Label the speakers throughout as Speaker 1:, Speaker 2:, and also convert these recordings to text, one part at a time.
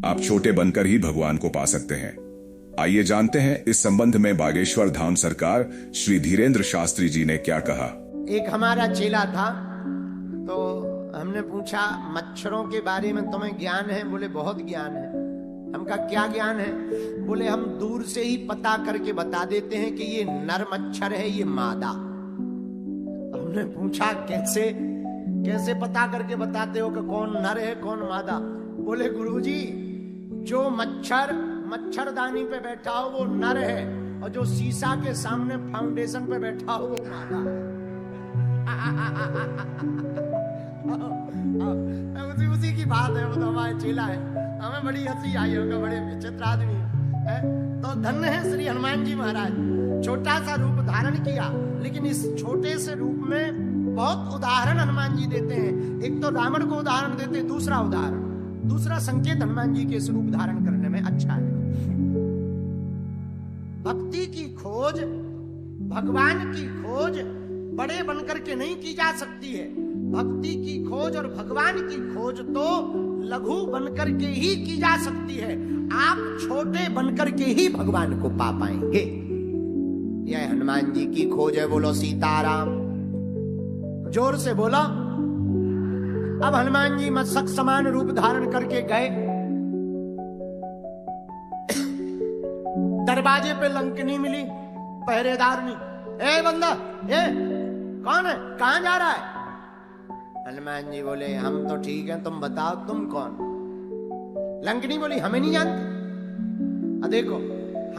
Speaker 1: आप छोटे बनकर ही भगवान को पा सकते हैं। आइए जानते हैं इस संबंध में बागेश्वर धाम सरकार श्री धीरेन्द्र शास्त्री जी ने क्या कहा।
Speaker 2: एक हमारा चेला था, तो हमने पूछा मच्छरों के बारे में तुम्हें ज्ञान है? बोले बहुत ज्ञान है। हम कहा क्या ज्ञान है? बोले हम दूर से ही पता करके बता देते हैं कि ये नर मच्छर है, ये मादा। हमने पूछा कैसे कैसे पता करके बताते हो कि कौन नर है कौन मादा? बोले गुरुजी, जो मच्छर मच्छरदानी पे बैठा हो वो नर है, और जो शीशा के सामने फाउंडेशन पे बैठा हो वो मादा है। उसी की बात है, वो तो हमारे चेला है। हमें बड़ी हंसी आई होगा, बड़े विचित्र आदमी है। तो धन्य है श्री हनुमान जी महाराज, छोटा सा रूप धारण किया, लेकिन इस छोटे से रूप में बहुत उदाहरण हनुमान जी देते हैं। एक तो रावण को उदाहरण देते, दूसरा उदाहरण, दूसरा संकेत हनुमान जी के स्वरूप धारण करने में अच्छा है। भक्ति की खोज, भगवान की खोज बड़े बनकर के नहीं की जा सकती है। भक्ति की खोज और भगवान की खोज तो लघु बनकर के ही की जा सकती है। आप छोटे बनकर के ही भगवान को पा पाएंगे। यह हनुमान जी की खोज है। बोलो सीताराम, जोर से बोलो। अब हनुमान जी मस्तक समान रूप धारण करके गए। दरवाजे पे लंकनी मिली, पहरेदार नहीं। ए बंदा, ए कौन है, कहां जा रहा है? हनुमान जी बोले हम तो ठीक हैं, तुम बताओ तुम कौन? लंकनी बोली हमें नहीं जानते। देखो,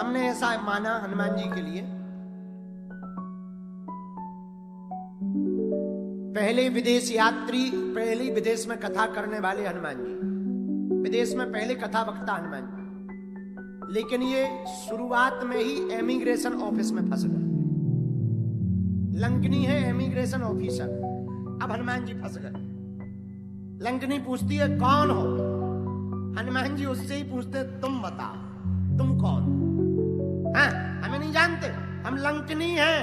Speaker 2: हमने ऐसा माना हनुमान जी के लिए, पहले विदेश यात्री, पहले विदेश में कथा करने वाले हनुमान जी, विदेश में पहले कथा वक्ता हनुमान जी। लेकिन ये शुरुआत में ही एमिग्रेशन ऑफिस में फंस गए। लंकनी है एमिग्रेशन ऑफिसर, अब हनुमान जी फंस गए। लंकनी पूछती है कौन हो? हनुमान जी उससे ही पूछते तुम बताओ तुम कौन? हाँ, हमें नहीं जानते, हम लंकनी हैं।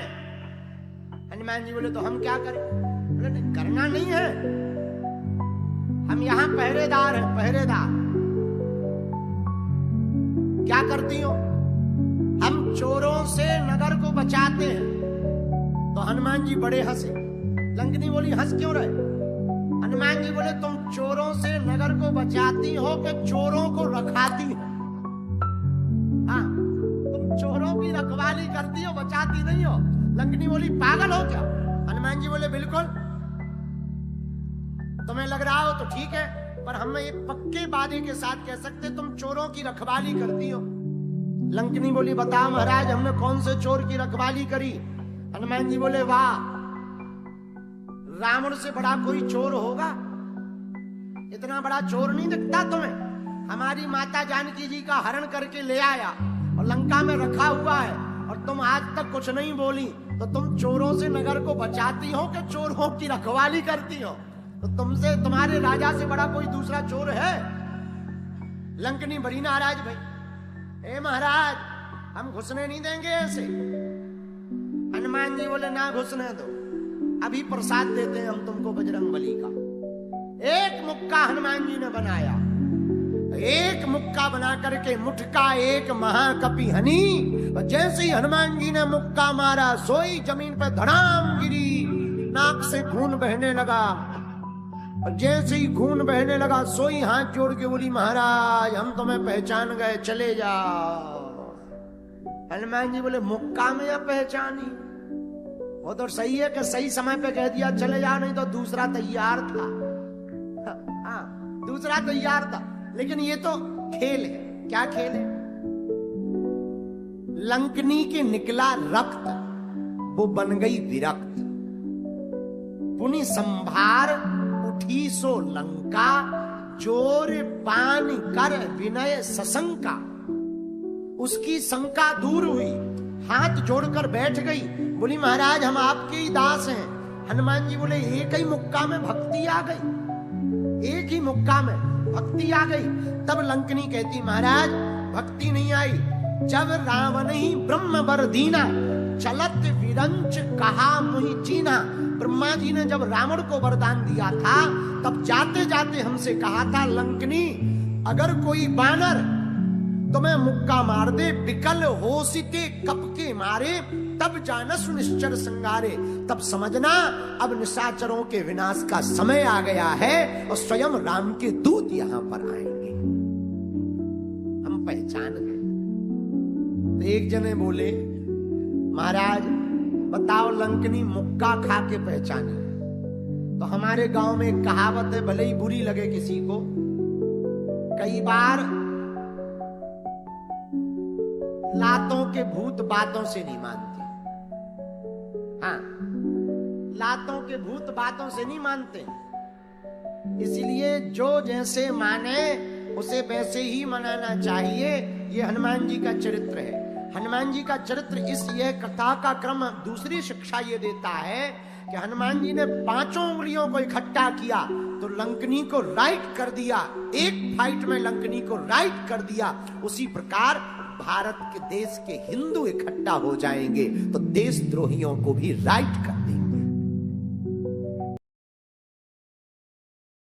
Speaker 2: हनुमान जी बोले तो हम क्या करें? बोले नहीं, करना नहीं है, हम यहां पहरेदार हैं, पहरेदार। क्या करती हो? हम चोरों से नगर को बचाते हैं। तो हनुमान जी बड़े हंसे। लंकनी बोली हंस क्यों रहे? हनुमान जी बोले तुम चोरों से नगर को बचाती हो कि चोरों को रखाती हो? हाँ, तुम चोरों की रखवाली करती हो, बचाती नहीं हो। लंकनी बोली पागल हो क्या? हनुमान जी बोले बिल्कुल, तुम्हें लग रहा हो तो ठीक है, पर हम ये पक्के वादे के साथ कह सकते तुम चोरों की रखवाली करती हो। लंकनी बोली बताओ महाराज, हमने कौन से चोर की रखवाली करी? हनुमान जी बोले वाह, रावण से बड़ा कोई चोर होगा? इतना बड़ा चोर नहीं दिखता तुम्हें? हमारी माता जानकी जी का हरण करके ले आया और लंका में रखा हुआ है, और तुम आज तक कुछ नहीं बोली। तो तुम चोरों से नगर को बचाती हो कि चोरों की रखवाली करती हो? तो तुमसे, तुम्हारे राजा से बड़ा कोई दूसरा चोर है? लंकनी बड़ी नाराज भाई, ए महाराज हम घुसने नहीं देंगे ऐसे। हनुमान जी बोले ना घुसने दो, अभी प्रसाद देते हैं हम तुमको बजरंगबली का। एक मुक्का हनुमान जी ने बनाया, एक मुक्का बना करके मुठका एक महाकपि हनी, और जैसे ही हनुमान जी ने मुक्का मारा सोई जमीन पर धड़ाम गिरी, नाक से खून बहने लगा। और जैसे ही खून बहने लगा सोई हाथ जोड़ के बोली महाराज हम तुम्हें पहचान गए, चले जाओ। हनुमान जी बोले मुक्का में या पहचानी? वो तो सही है कि सही समय पे कह दिया चले जाओ, नहीं तो दूसरा तैयार था। हाँ, दूसरा तैयार था, लेकिन ये तो खेल है। क्या खेल है? लंकनी के निकला रक्त, वो बन गई विरक्त। पुनि संभार उठी सो लंका, चोर पान कर विनय सशंका। उसकी शंका दूर हुई, हाथ जोड़कर बैठ गई, बोली महाराज हम आपके ही दास हैं। हनुमान जी बोले एक ही मुक्का में भक्ति आ गई, एक ही मुक्का में भक्ति आ गई। तब लंकनी कहती महाराज भक्ति नहीं आई, जब रावण ही ब्रह्म वर दीना, चलत विरंच कहा मुहि चीना। ब्रह्मा जी ने जब रावण को वरदान दिया था, तब जाते जाते हमसे कहा था लंकनी अगर कोई बानर तुम्हें मुक्का मार दे, बिकल होसिते कप के मारे, तब जानस निश्चर संगारे, तब समझना अब निशाचरों के विनाश का समय आ गया है और स्वयं राम के दूत यहां पर आएंगे। हम पहचान गए। तो एक जने बोले, महाराज बताओ लंकनी मुक्का खा के पहचाने। तो हमारे गांव में एक कहावत है, भले ही बुरी लगे किसी को, कई बार लातों के भूत बातों से नहीं मानते। हाँ, लातों के भूत बातों से नहीं मानते, इसलिए जो जैसे माने उसे वैसे ही मनाना चाहिए। ये हनुमान जी का चरित्र है। हनुमान जी का चरित्र यह कथा का क्रम दूसरी शिक्षा ये देता है कि हनुमान जी ने 5 उंगलियों को इकट्ठा किया तो लंकनी को राइट कर दिया, एक फाइट में लंकनी को राइट कर दिया। उसी प्रकार भारत के देश के हिंदू इकट्ठा हो जाएंगे तो देशद्रोहियों को भी राइट कर देंगे।